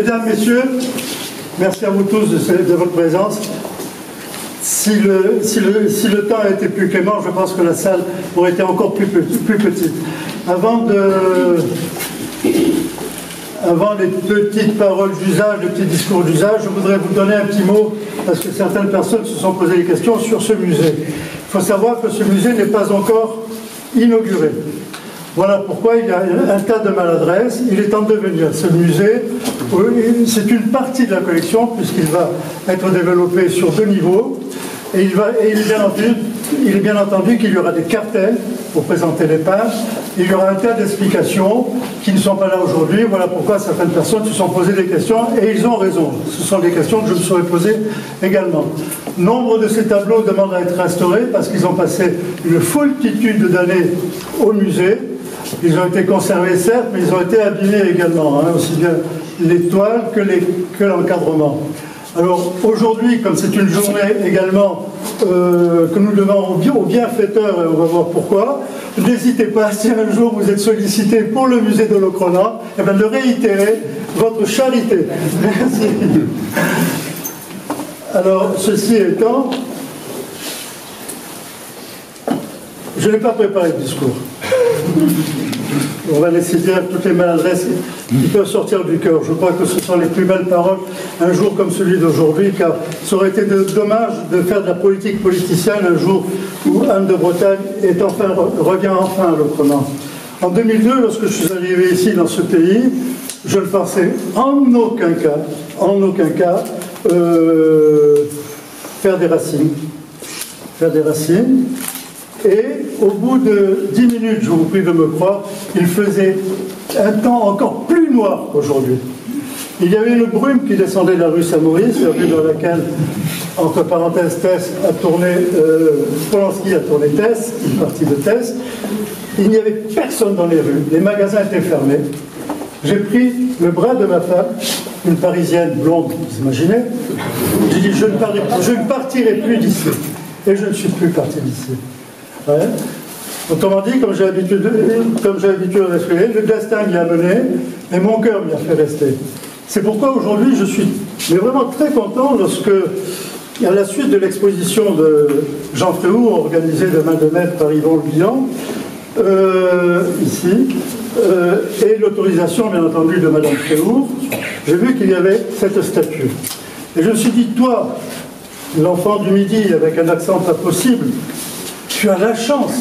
Mesdames, Messieurs, merci à vous tous de votre présence. Si le temps a été plus clément, je pense que la salle aurait été encore plus petite. Avant les petites paroles d'usage, les petits discours d'usage, je voudrais vous donner un petit mot, parce que certaines personnes se sont posées des questions sur ce musée. Il faut savoir que ce musée n'est pas encore inauguré. Voilà pourquoi il y a un tas de maladresses. Il est en devenir. Ce musée, c'est une partie de la collection, puisqu'il va être développé sur 2 niveaux. Et il est bien entendu qu'il y aura des cartels pour présenter les peintres. Il y aura un tas d'explications qui ne sont pas là aujourd'hui. Voilà pourquoi certaines personnes se sont posées des questions, et ils ont raison. Ce sont des questions que je me serais posées également. Nombre de ces tableaux demandent à être restaurés parce qu'ils ont passé une foultitude d'années au musée. Ils ont été conservés, certes, mais ils ont été abîmés également, aussi bien les toiles que l'encadrement. Alors aujourd'hui, comme c'est une journée également que nous devons aux bienfaiteurs, et on va voir pourquoi, n'hésitez pas, si un jour vous êtes sollicité pour le musée de Locronan, de réitérer votre charité. Merci. Alors, ceci étant, je n'ai pas préparé de discours. On va laisser dire toutes les maladresses qui peuvent sortir du cœur. Je crois que ce sont les plus belles paroles un jour comme celui d'aujourd'hui, car ça aurait été dommage de faire de la politique politicienne un jour où Anne de Bretagne revient enfin à Locronan. En 2002, lorsque je suis arrivé ici dans ce pays, je ne pensais en aucun cas, faire des racines. Et au bout de 10 minutes, je vous prie de me croire, il faisait un temps encore plus noir qu'aujourd'hui. Il y avait une brume qui descendait de la rue Saint-Maurice, la rue dans laquelle, entre parenthèses, Polanski a tourné Tess, une partie de Tess. Il n'y avait personne dans les rues, les magasins étaient fermés. J'ai pris le bras de ma femme, une Parisienne blonde, vous imaginez. J'ai dit, je ne partirai plus d'ici. Et je ne suis plus parti d'ici. Ouais. Autrement dit, comme j'ai l'habitude de respirer, le destin m'y a mené et mon cœur m'y a fait rester. C'est pourquoi aujourd'hui je suis vraiment très content lorsque, à la suite de l'exposition de Jean Fréhoux, organisée de main de maître par Yvon Le Bihan, ici, et l'autorisation bien entendu de Madame Fréhoux, j'ai vu qu'il y avait cette statue. Et je me suis dit, toi, l'enfant du Midi avec un accent pas possible, tu as la chance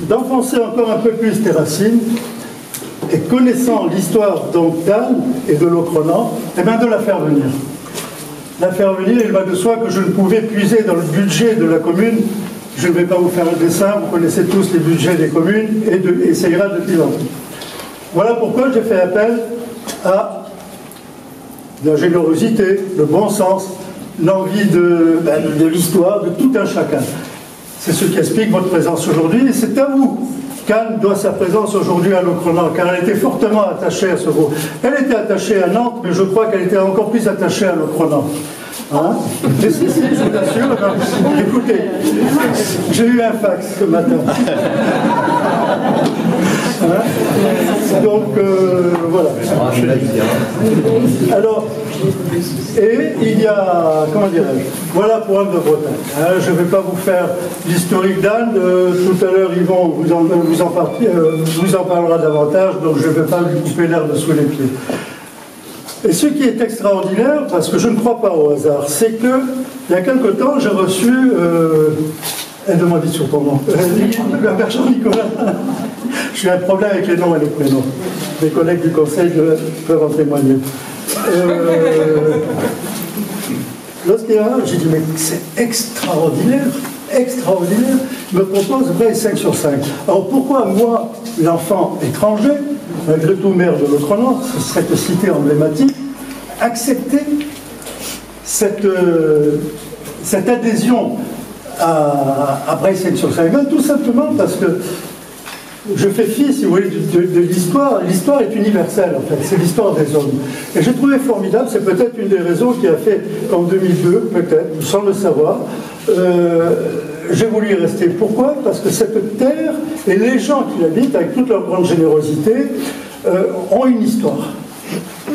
d'enfoncer encore un peu plus tes racines et connaissant l'histoire d'Anne et de Locronan, de la faire venir. La faire venir, il va de soi que je ne pouvais puiser dans le budget de la commune. Je ne vais pas vous faire un dessin, vous connaissez tous les budgets des communes et ça ira de plus en plus. Voilà pourquoi j'ai fait appel à la générosité, le bon sens, l'envie de l'histoire, de tout un chacun. C'est ce qui explique votre présence aujourd'hui, et c'est à vous qu'Anne doit sa présence aujourd'hui à Locronan, car elle était fortement attachée à ce groupe. Elle était attachée à Nantes, mais je crois qu'elle était encore plus attachée à Locronan. Hein? Je vous assure. Écoutez, j'ai eu un fax ce matin. Hein? Donc, voilà. Alors, et il y a, comment dirais-je, voilà pour Anne de Bretagne. Hein, je ne vais pas vous faire l'historique d'Anne, tout à l'heure Yvon vous en parlera davantage, donc je ne vais pas lui couper l'herbe sous les pieds. Et ce qui est extraordinaire, parce que je ne crois pas au hasard, c'est que il y a quelque temps, j'ai reçu, aide-moi vite sur ton nom, Jean-Nicolas. Je suis un problème avec les noms et les prénoms. Mes collègues du conseil peuvent en témoigner. Lorsqu'il y a un, j'ai dit, mais c'est extraordinaire, il me propose 20 et 5 sur 5. Alors pourquoi moi, l'enfant étranger, malgré tout maire de Locronan, cette cité emblématique, accepter cette adhésion à Breil 5/5, tout simplement parce que je fais fi, si vous voulez, de l'histoire. L'histoire est universelle, en fait, c'est l'histoire des hommes. Et j'ai trouvé formidable, c'est peut-être une des raisons qui a fait qu'en 2002, peut-être, sans le savoir, j'ai voulu y rester. Pourquoi? Parce que cette terre et les gens qui l'habitent, avec toute leur grande générosité, ont une histoire,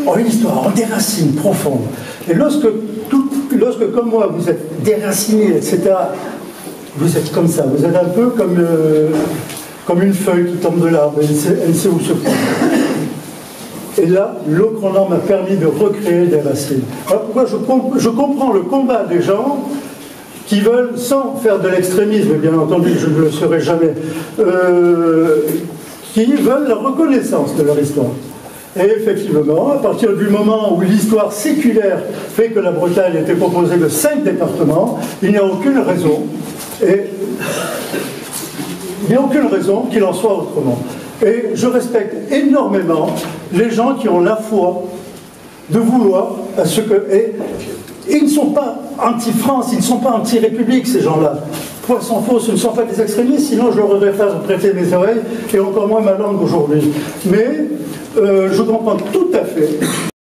ont des racines profondes. Et lorsque, comme moi, vous êtes déraciné, etc., vous êtes comme ça, vous êtes un peu comme une feuille qui tombe de l'arbre, elle sait où se prendre. Et là, l'Ocronan m'a permis de recréer des racines. Alors pourquoi je comprends le combat des gens qui veulent, sans faire de l'extrémisme, bien entendu, je ne le serai jamais, qui veulent la reconnaissance de leur histoire. Et effectivement, à partir du moment où l'histoire séculaire fait que la Bretagne était composée de 5 départements, il n'y a aucune raison, qu'il en soit autrement. Et je respecte énormément les gens qui ont la foi de vouloir à ce que... Et ils ne sont pas anti-France, ils ne sont pas anti-République, ces gens-là. Point sans faux, ce ne sont pas des extrémistes, sinon je leur aurais fait prêter mes oreilles, et encore moins ma langue aujourd'hui. Mais je comprends tout à fait